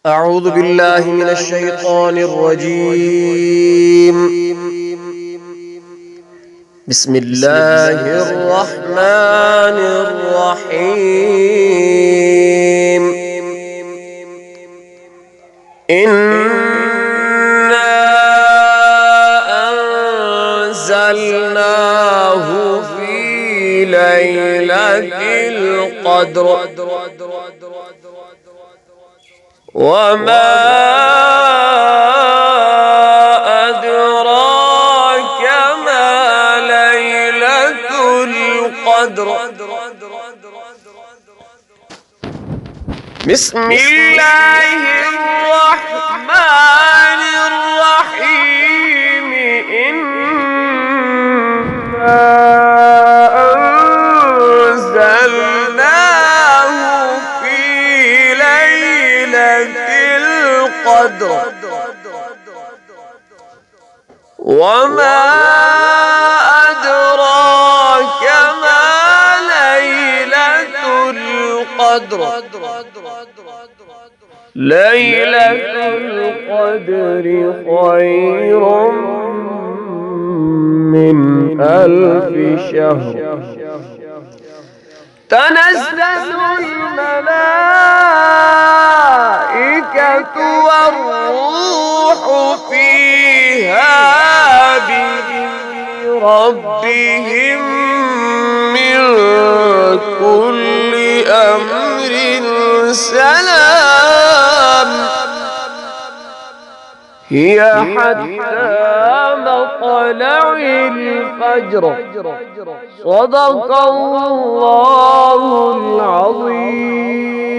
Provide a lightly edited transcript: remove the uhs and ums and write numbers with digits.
أعوذ بالله من الشيطان الرجيم. بسم الله الرحمن الرحيم. إنا أنزلناه في ليلة القدر وما أدراك ما ليلة القدر. بسم الله الرحمن الرحيم. إنا أنزلناه في ليلة القدر وما أدراك ما ليلة القدر. ليلة القدر خير من 1000 شهر. تنزل الملائكة والروح فيها بإذن ربهم من كل أمر سلام. هي حتى مطلع الفجر. صدق الله العظيم.